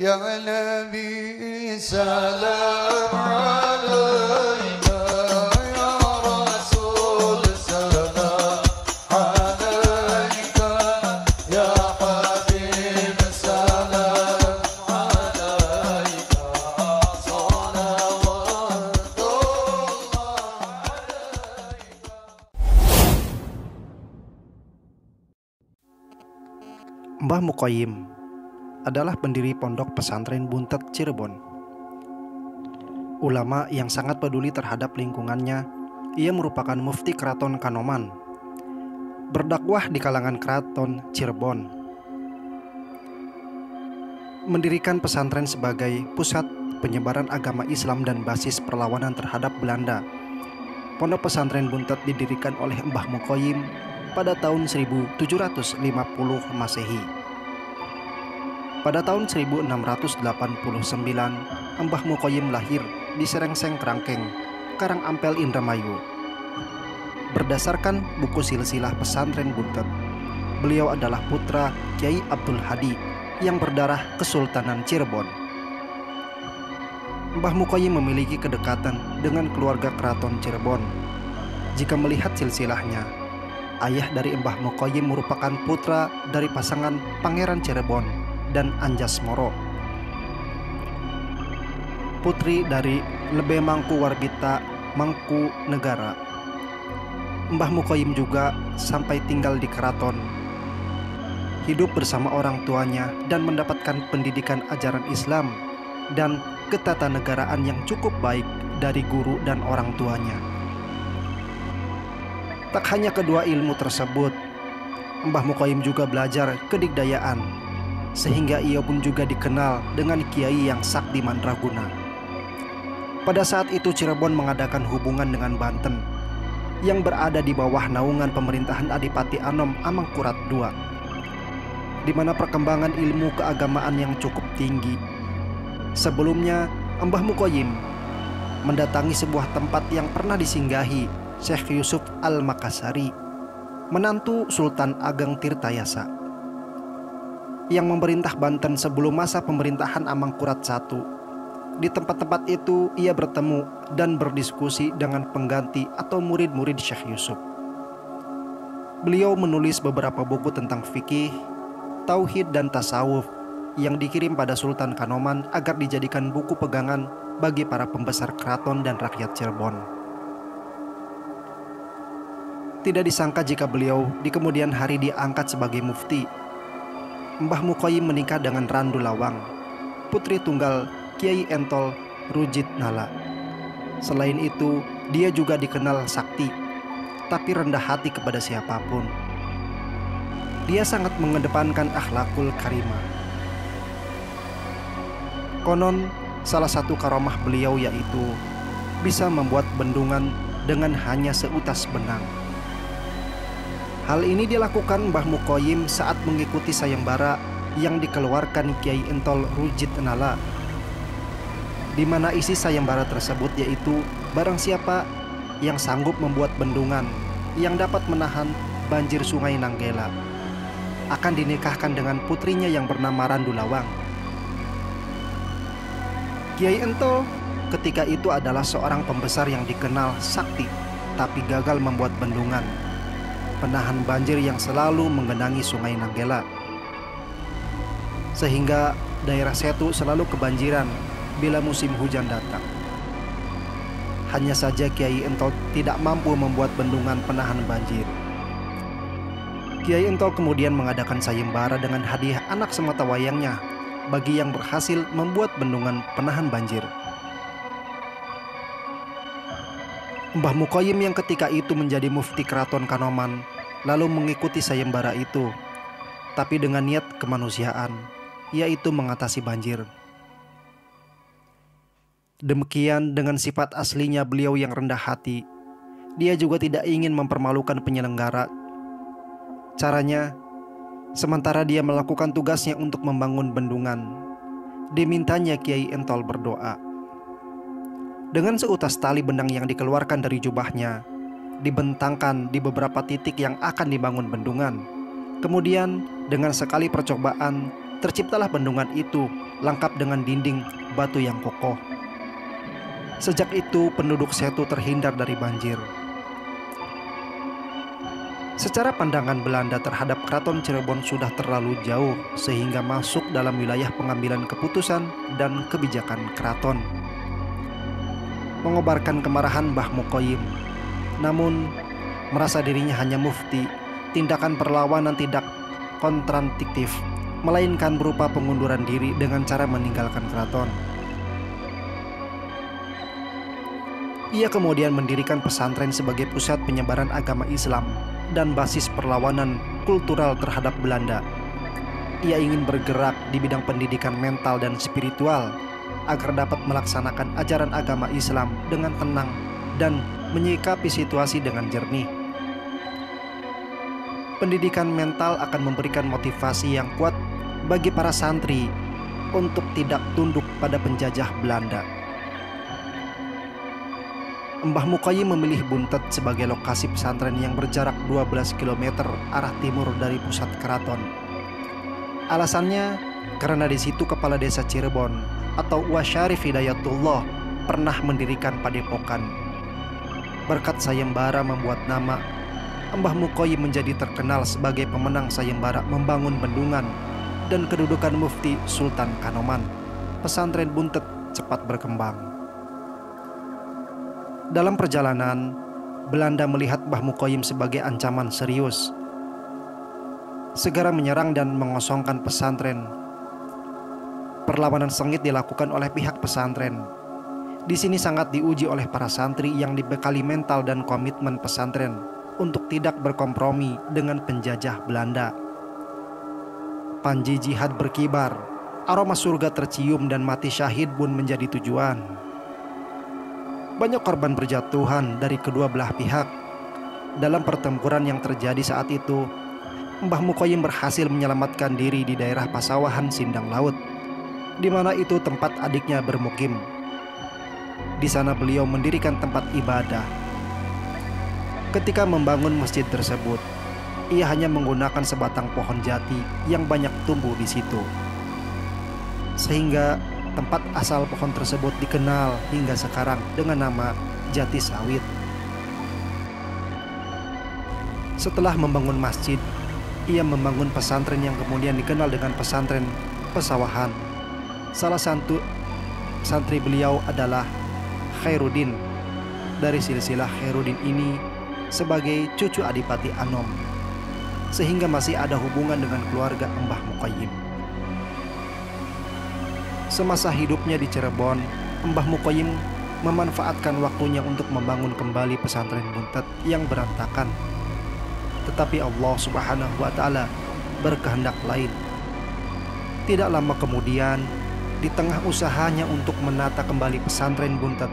Ya Nabi salam alaika, ya Rasul salam alaika, ya Habib salam alaika, salawatullah alaika. Mbah Muqayyim adalah pendiri Pondok Pesantren Buntet Cirebon. Ulama yang sangat peduli terhadap lingkungannya, ia merupakan mufti Keraton Kanoman, berdakwah di kalangan Keraton Cirebon, mendirikan pesantren sebagai pusat penyebaran agama Islam dan basis perlawanan terhadap Belanda. Pondok Pesantren Buntet didirikan oleh Mbah Muqayyim pada tahun 1750 Masehi. Pada tahun 1689, Mbah Muqayyim lahir di Serengseng Kerangkeng, Karangampel, Indramayu. Berdasarkan buku silsilah pesantren Buntet, beliau adalah putra Kiai Abdul Hadi yang berdarah Kesultanan Cirebon. Mbah Muqayyim memiliki kedekatan dengan keluarga Keraton Cirebon. Jika melihat silsilahnya, ayah dari Mbah Muqayyim merupakan putra dari pasangan Pangeran Cirebon dan Anjas Moro, putri dari Lebe Mangku Warbita Mangku Negara. Mbah Muqayyim juga sampai tinggal di keraton, hidup bersama orang tuanya dan mendapatkan pendidikan ajaran Islam dan ketatanegaraan yang cukup baik dari guru dan orang tuanya. Tak hanya kedua ilmu tersebut, Mbah Muqayyim juga belajar kedikdayaan, sehingga ia pun juga dikenal dengan kiai yang sakti mandraguna. Pada saat itu Cirebon mengadakan hubungan dengan Banten yang berada di bawah naungan pemerintahan Adipati Anom Amangkurat II, di mana perkembangan ilmu keagamaan yang cukup tinggi. Sebelumnya, Mbah Muqayyim mendatangi sebuah tempat yang pernah disinggahi Syekh Yusuf Al-Makassari, menantu Sultan Ageng Tirtayasa, yang memerintah Banten sebelum masa pemerintahan Amangkurat I. Di tempat-tempat itu ia bertemu dan berdiskusi dengan pengganti atau murid-murid Syekh Yusuf. Beliau menulis beberapa buku tentang fikih, tauhid dan tasawuf yang dikirim pada Sultan Kanoman agar dijadikan buku pegangan bagi para pembesar keraton dan rakyat Cirebon. Tidak disangka jika beliau di kemudian hari diangkat sebagai mufti. Mbah Muqayyim menikah dengan Randu Lawang, putri tunggal Kiai Entol Rujit Nala. Selain itu, dia juga dikenal sakti, tapi rendah hati kepada siapapun. Dia sangat mengedepankan akhlakul karimah. Konon, salah satu karomah beliau yaitu bisa membuat bendungan dengan hanya seutas benang. Hal ini dilakukan Mbah Muqayyim saat mengikuti sayembara yang dikeluarkan Kiai Entol Rujit Nala, di mana isi sayembara tersebut yaitu barang siapa yang sanggup membuat bendungan yang dapat menahan banjir Sungai Nanggela akan dinikahkan dengan putrinya yang bernama Randu Lawang. Kiai Entol ketika itu adalah seorang pembesar yang dikenal sakti, tapi gagal membuat bendungan penahan banjir yang selalu menggenangi Sungai Nanggela, sehingga daerah Setu selalu kebanjiran bila musim hujan datang. Hanya saja Kiai Entol tidak mampu membuat bendungan penahan banjir. Kiai Entol kemudian mengadakan sayembara dengan hadiah anak sematawayangnya bagi yang berhasil membuat bendungan penahan banjir. Mbah Muqayyim yang ketika itu menjadi mufti Keraton Kanoman lalu mengikuti sayembara itu, tapi dengan niat kemanusiaan, yaitu mengatasi banjir. Demikian dengan sifat aslinya beliau yang rendah hati, dia juga tidak ingin mempermalukan penyelenggara. Caranya, sementara dia melakukan tugasnya untuk membangun bendungan, dimintanya Kiai Entol berdoa. Dengan seutas tali benang yang dikeluarkan dari jubahnya, dibentangkan di beberapa titik yang akan dibangun bendungan. Kemudian dengan sekali percobaan, terciptalah bendungan itu lengkap dengan dinding batu yang kokoh. Sejak itu penduduk Setu terhindar dari banjir. Secara pandangan Belanda terhadap Keraton Cirebon sudah terlalu jauh sehingga masuk dalam wilayah pengambilan keputusan dan kebijakan keraton. Mengobarkan kemarahan Mbah Mukoyim, namun merasa dirinya hanya mufti, tindakan perlawanan tidak kontradiktif, melainkan berupa pengunduran diri dengan cara meninggalkan keraton. Ia kemudian mendirikan pesantren sebagai pusat penyebaran agama Islam dan basis perlawanan kultural terhadap Belanda. Ia ingin bergerak di bidang pendidikan mental dan spiritual agar dapat melaksanakan ajaran agama Islam dengan tenang dan menyikapi situasi dengan jernih. Pendidikan mental akan memberikan motivasi yang kuat bagi para santri untuk tidak tunduk pada penjajah Belanda. Mbah Mukoyim memilih Buntet sebagai lokasi pesantren yang berjarak 12 km arah timur dari pusat keraton. Alasannya karena di situ kepala desa Cirebon atau Wasyarif Hidayatullah pernah mendirikan padepokan. Berkat sayembara membuat nama, Mbah Mukoyim menjadi terkenal sebagai pemenang sayembara membangun bendungan dan kedudukan Mufti Sultan Kanoman. Pesantren Buntet cepat berkembang. Dalam perjalanan, Belanda melihat Mbah Mukoyim sebagai ancaman serius. Segera menyerang dan mengosongkan pesantren. Perlawanan sengit dilakukan oleh pihak pesantren. Di sini sangat diuji oleh para santri yang dibekali mental dan komitmen pesantren untuk tidak berkompromi dengan penjajah Belanda. Panji jihad berkibar, aroma surga tercium dan mati syahid pun menjadi tujuan. Banyak korban berjatuhan dari kedua belah pihak. Dalam pertempuran yang terjadi saat itu, Mbah Mukoyim berhasil menyelamatkan diri di daerah Pasawahan Sindang Laut, di mana itu tempat adiknya bermukim. Di sana beliau mendirikan tempat ibadah. Ketika membangun masjid tersebut, ia hanya menggunakan sebatang pohon jati yang banyak tumbuh di situ, sehingga tempat asal pohon tersebut dikenal hingga sekarang dengan nama Jati Sawit. Setelah membangun masjid, ia membangun pesantren yang kemudian dikenal dengan pesantren Pasawahan. Salah satu santri beliau adalah Khairuddin. Dari silsilah Khairuddin ini sebagai cucu Adipati Anom, sehingga masih ada hubungan dengan keluarga Mbah Mukoyim. Semasa hidupnya di Cirebon, Mbah Mukoyim memanfaatkan waktunya untuk membangun kembali pesantren Buntet yang berantakan. Tetapi Allah Subhanahu wa Ta'ala berkehendak lain. Tidak lama kemudian, di tengah usahanya untuk menata kembali pesantren Buntet,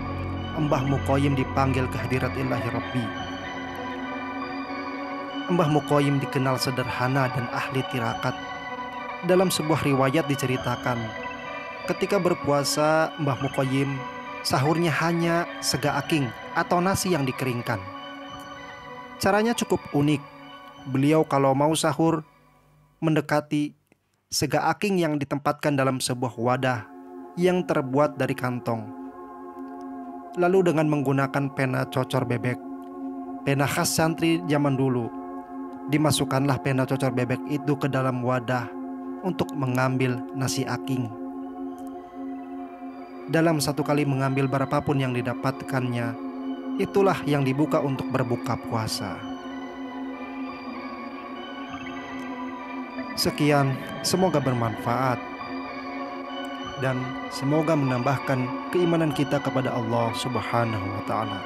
Mbah Mukoyim dipanggil ke hadirat Ilahi Rabbi. Mbah Mukoyim dikenal sederhana dan ahli tirakat. Dalam sebuah riwayat diceritakan, ketika berpuasa, Mbah Mukoyim sahurnya hanya sega aking atau nasi yang dikeringkan. Caranya cukup unik. Beliau kalau mau sahur mendekati sega aking yang ditempatkan dalam sebuah wadah yang terbuat dari kantong. Lalu dengan menggunakan pena cocor bebek, pena khas santri zaman dulu, dimasukkanlah pena cocor bebek itu ke dalam wadah untuk mengambil nasi aking. Dalam satu kali mengambil berapapun yang didapatkannya, itulah yang dibuka untuk berbuka puasa. Sekian, semoga bermanfaat dan semoga menambahkan keimanan kita kepada Allah Subhanahu wa Ta'ala.